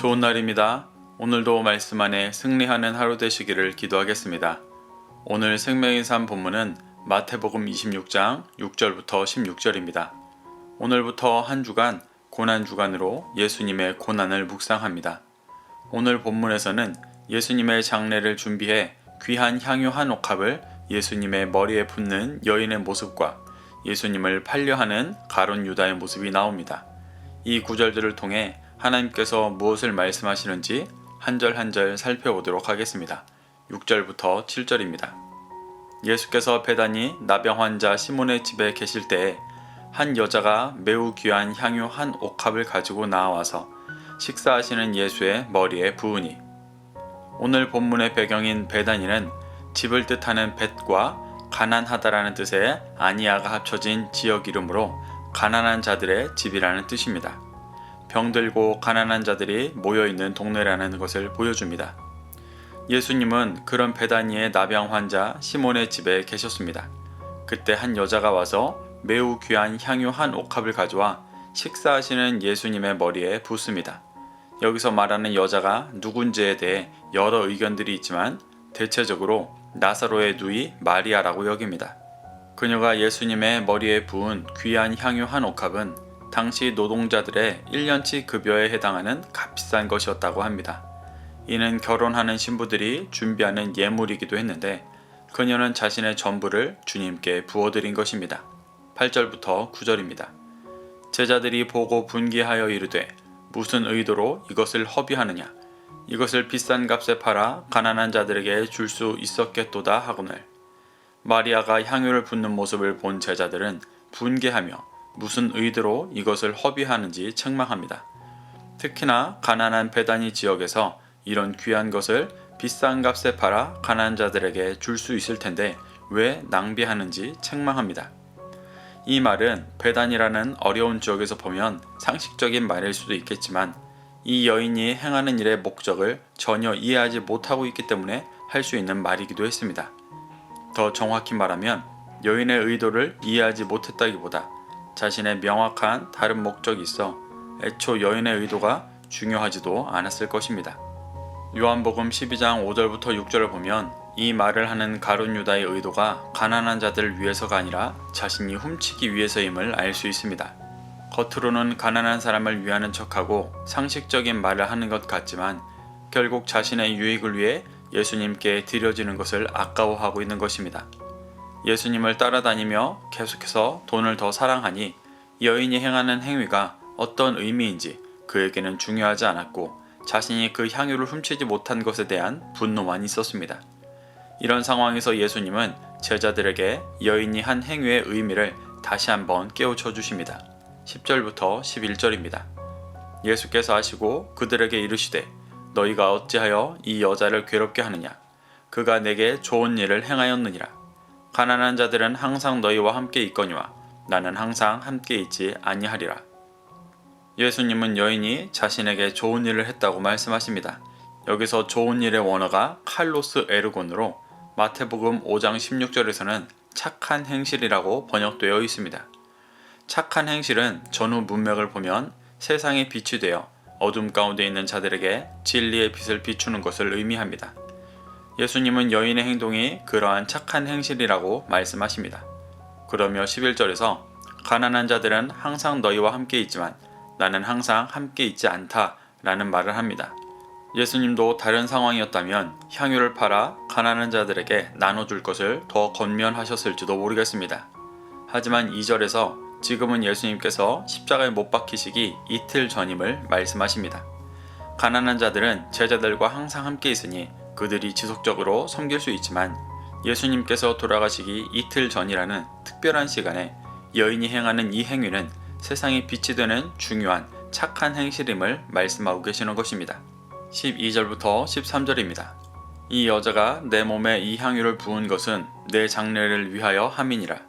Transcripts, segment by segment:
좋은 날입니다. 오늘도 말씀 안에 승리하는 하루 되시기를 기도하겠습니다. 오늘 생명의 삶 본문은 마태복음 26장 6절부터 16절입니다. 오늘부터 한 주간 고난 주간으로 예수님의 고난을 묵상합니다. 오늘 본문에서는 예수님의 장례를 준비해 귀한 향유 한 옥합을 예수님의 머리에 붓는 여인의 모습과 예수님을 팔려하는 가룟 유다의 모습이 나옵니다. 이 구절들을 통해 하나님께서 무엇을 말씀하시는지 한 절 한 절 살펴보도록 하겠습니다. 6절부터 7절입니다. 예수께서 베다니 나병 환자 시몬의 집에 계실 때에 한 여자가 매우 귀한 향유 한 옥합을 가지고 나와서 식사하시는 예수의 머리에 부으니. 오늘 본문의 배경인 베다니는 집을 뜻하는 벳과 가난하다라는 뜻의 아니아가 합쳐진 지역 이름으로 가난한 자들의 집이라는 뜻입니다. 병들고 가난한 자들이 모여있는 동네라는 것을 보여줍니다. 예수님은 그런 베다니의 나병 환자 시몬의 집에 계셨습니다. 그때 한 여자가 와서 매우 귀한 향유 한 옥합을 가져와 식사하시는 예수님의 머리에 붓습니다. 여기서 말하는 여자가 누군지에 대해 여러 의견들이 있지만 대체적으로 나사로의 누이 마리아라고 여깁니다. 그녀가 예수님의 머리에 부은 귀한 향유 한 옥합은 당시 노동자들의 1년치 급여에 해당하는 값비싼 것이었다고 합니다. 이는 결혼하는 신부들이 준비하는 예물이기도 했는데 그녀는 자신의 전부를 주님께 부어드린 것입니다. 8절부터 9절입니다. 제자들이 보고 분기하여 이르되 무슨 의도로 이것을 허비하느냐? 이것을 비싼 값에 팔아 가난한 자들에게 줄 수 있었겠도다 하거늘. 마리아가 향유를 붓는 모습을 본 제자들은 분개하며 무슨 의도로 이것을 허비하는지 책망합니다. 특히나 가난한 베다니 지역에서 이런 귀한 것을 비싼 값에 팔아 가난한 자들에게 줄 수 있을 텐데 왜 낭비하는지 책망합니다. 이 말은 베단이라는 어려운 지역에서 보면 상식적인 말일 수도 있겠지만 이 여인이 행하는 일의 목적을 전혀 이해하지 못하고 있기 때문에 할 수 있는 말이기도 했습니다. 더 정확히 말하면 여인의 의도를 이해하지 못했다기보다 자신의 명확한 다른 목적이 있어 애초 여인의 의도가 중요하지도 않았을 것입니다. 요한복음 12장 5절부터 6절을 보면 이 말을 하는 가룟 유다의 의도가 가난한 자들을 위해서가 아니라 자신이 훔치기 위해서임을 알 수 있습니다. 겉으로는 가난한 사람을 위하는 척하고 상식적인 말을 하는 것 같지만 결국 자신의 유익을 위해 예수님께 드려지는 것을 아까워하고 있는 것입니다. 예수님을 따라다니며 계속해서 돈을 더 사랑하니 여인이 행하는 행위가 어떤 의미인지 그에게는 중요하지 않았고 자신이 그 향유를 훔치지 못한 것에 대한 분노만 있었습니다. 이런 상황에서 예수님은 제자들에게 여인이 한 행위의 의미를 다시 한번 깨우쳐 주십니다. 10절부터 11절입니다. 예수께서 하시고 그들에게 이르시되 너희가 어찌하여 이 여자를 괴롭게 하느냐? 그가 내게 좋은 일을 행하였느니라. 가난한 자들은 항상 너희와 함께 있거니와 나는 항상 함께 있지 아니하리라. 예수님은 여인이 자신에게 좋은 일을 했다고 말씀하십니다. 여기서 좋은 일의 원어가 칼로스 에르곤으로 마태복음 5장 16절에서는 착한 행실이라고 번역되어 있습니다. 착한 행실은 전후 문맥을 보면 세상의 빛이 되어 어둠 가운데 있는 자들에게 진리의 빛을 비추는 것을 의미합니다. 예수님은 여인의 행동이 그러한 착한 행실이라고 말씀하십니다. 그러며 11절에서 가난한 자들은 항상 너희와 함께 있지만 나는 항상 함께 있지 않다 라는 말을 합니다. 예수님도 다른 상황이었다면 향유를 팔아 가난한 자들에게 나눠줄 것을 더 권면하셨을지도 모르겠습니다. 하지만 2절에서 지금은 예수님께서 십자가에 못 박히시기 이틀 전임을 말씀하십니다. 가난한 자들은 제자들과 항상 함께 있으니 그들이 지속적으로 섬길 수 있지만 예수님께서 돌아가시기 이틀 전이라는 특별한 시간에 여인이 행하는 이 행위는 세상의 빛이 되는 중요한 착한 행실임을 말씀하고 계시는 것입니다. 12절부터 13절입니다. 이 여자가 내 몸에 이 향유를 부은 것은 내 장례를 위하여 함이니라.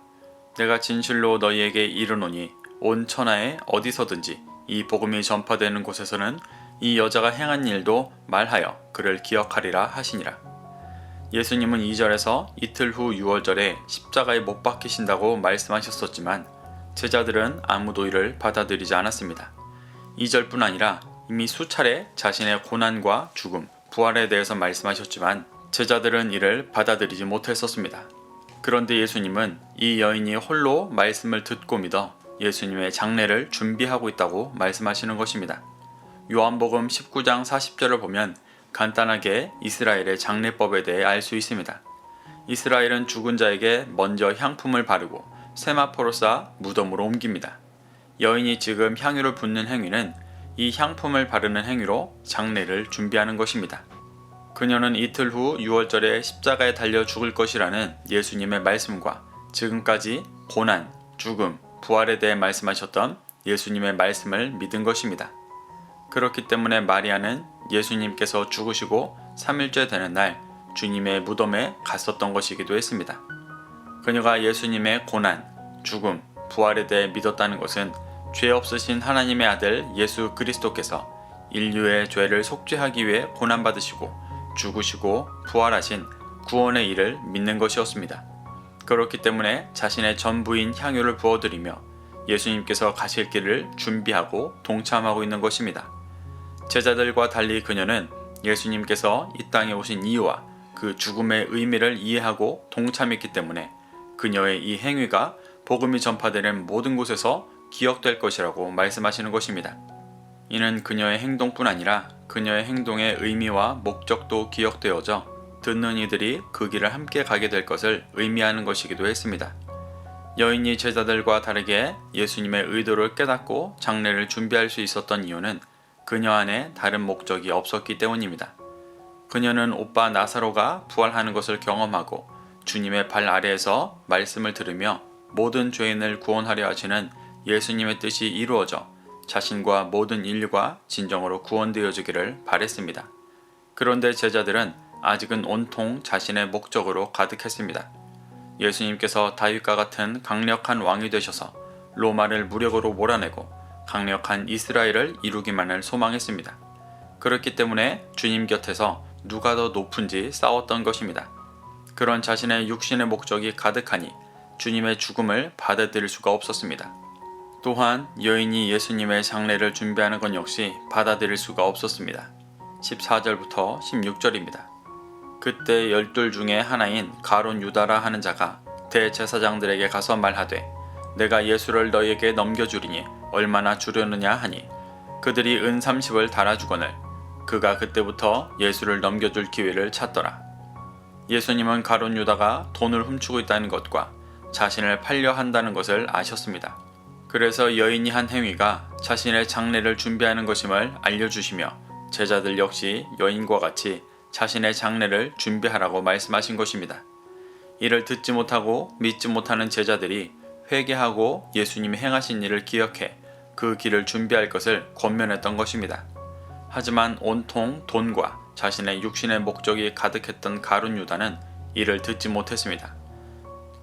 내가 진실로 너희에게 이르노니 온 천하에 어디서든지 이 복음이 전파되는 곳에서는 이 여자가 행한 일도 말하여 그를 기억하리라 하시니라. 예수님은 2절에서 이틀 후 6월절에 십자가에 못 박히신다고 말씀하셨었지만 제자들은 아무도 이를 받아들이지 않았습니다. 2절뿐 아니라 이미 수차례 자신의 고난과 죽음, 부활에 대해서 말씀하셨지만 제자들은 이를 받아들이지 못했었습니다. 그런데 예수님은 이 여인이 홀로 말씀을 듣고 믿어 예수님의 장례를 준비하고 있다고 말씀하시는 것입니다. 요한복음 19장 40절을 보면 간단하게 이스라엘의 장례법에 대해 알 수 있습니다. 이스라엘은 죽은 자에게 먼저 향품을 바르고 세마포로 쌓아 무덤으로 옮깁니다. 여인이 지금 향유를 붓는 행위는 이 향품을 바르는 행위로 장례를 준비하는 것입니다. 그녀는 이틀 후 6월절에 십자가에 달려 죽을 것이라는 예수님의 말씀과 지금까지 고난, 죽음, 부활에 대해 말씀하셨던 예수님의 말씀을 믿은 것입니다. 그렇기 때문에 마리아는 예수님께서 죽으시고 3일째 되는 날 주님의 무덤에 갔었던 것이기도 했습니다. 그녀가 예수님의 고난, 죽음, 부활에 대해 믿었다는 것은 죄 없으신 하나님의 아들 예수 그리스도께서 인류의 죄를 속죄하기 위해 고난받으시고 죽으시고 부활하신 구원의 일을 믿는 것이었습니다. 그렇기 때문에 자신의 전부인 향유를 부어드리며 예수님께서 가실 길을 준비하고 동참하고 있는 것입니다. 제자들과 달리 그녀는 예수님께서 이 땅에 오신 이유와 그 죽음의 의미를 이해하고 동참했기 때문에 그녀의 이 행위가 복음이 전파되는 모든 곳에서 기억될 것이라고 말씀하시는 것입니다. 이는 그녀의 행동뿐 아니라 그녀의 행동의 의미와 목적도 기억되어져 듣는 이들이 그 길을 함께 가게 될 것을 의미하는 것이기도 했습니다. 여인이 제자들과 다르게 예수님의 의도를 깨닫고 장례를 준비할 수 있었던 이유는 그녀 안에 다른 목적이 없었기 때문입니다. 그녀는 오빠 나사로가 부활하는 것을 경험하고 주님의 발 아래에서 말씀을 들으며 모든 죄인을 구원하려 하시는 예수님의 뜻이 이루어져 자신과 모든 인류가 진정으로 구원되어지기를 바랬습니다. 그런데 제자들은 아직은 온통 자신의 목적으로 가득했습니다. 예수님께서 다윗과 같은 강력한 왕이 되셔서 로마를 무력으로 몰아내고 강력한 이스라엘을 이루기만을 소망했습니다. 그렇기 때문에 주님 곁에서 누가 더 높은지 싸웠던 것입니다. 그런 자신의 육신의 목적이 가득하니 주님의 죽음을 받아들일 수가 없었습니다. 또한 여인이 예수님의 장례를 준비하는 것 역시 받아들일 수가 없었습니다. 14절부터 16절입니다. 그때 12 중에 하나인 가룟 유다라 하는 자가 대제사장들에게 가서 말하되 내가 예수를 너희에게 넘겨주리니 얼마나 주려느냐 하니 그들이 은 30을 달아주거늘 그가 그때부터 예수를 넘겨줄 기회를 찾더라. 예수님은 가룟 유다가 돈을 훔치고 있다는 것과 자신을 팔려 한다는 것을 아셨습니다. 그래서 여인이 한 행위가 자신의 장례를 준비하는 것임을 알려주시며 제자들 역시 여인과 같이 자신의 장례를 준비하라고 말씀하신 것입니다. 이를 듣지 못하고 믿지 못하는 제자들이 회개하고 예수님이 행하신 일을 기억해 그 길을 준비할 것을 권면했던 것입니다. 하지만 온통 돈과 자신의 육신의 목적이 가득했던 가룟 유다는 이를 듣지 못했습니다.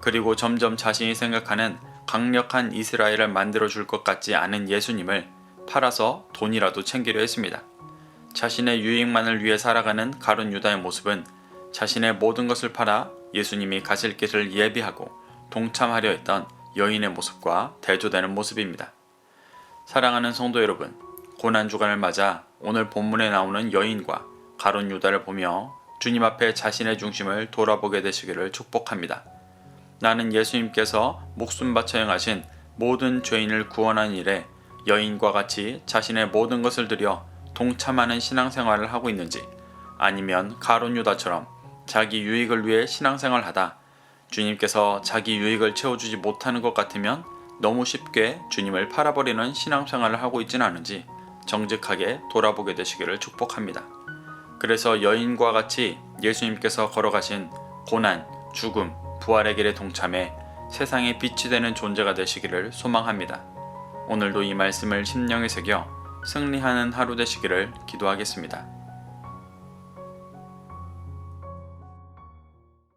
그리고 점점 자신이 생각하는 강력한 이스라엘을 만들어줄 것 같지 않은 예수님을 팔아서 돈이라도 챙기려 했습니다. 자신의 유익만을 위해 살아가는 가룟 유다의 모습은 자신의 모든 것을 팔아 예수님이 가실 길을 예비하고 동참하려 했던 여인의 모습과 대조되는 모습입니다. 사랑하는 성도 여러분, 고난주간을 맞아 오늘 본문에 나오는 여인과 가룟 유다를 보며 주님 앞에 자신의 중심을 돌아보게 되시기를 축복합니다. 나는 예수님께서 목숨 바쳐 행하신 모든 죄인을 구원하는 일에 여인과 같이 자신의 모든 것을 들여 동참하는 신앙생활을 하고 있는지 아니면 가룟 유다처럼 자기 유익을 위해 신앙생활하다 주님께서 자기 유익을 채워주지 못하는 것 같으면 너무 쉽게 주님을 팔아버리는 신앙생활을 하고 있지는 않은지 정직하게 돌아보게 되시기를 축복합니다. 그래서 여인과 같이 예수님께서 걸어가신 고난, 죽음, 부활의 길에 동참해 세상에 빛이 되는 존재가 되시기를 소망합니다. 오늘도 이 말씀을 심령에 새겨 승리하는 하루 되시기를 기도하겠습니다.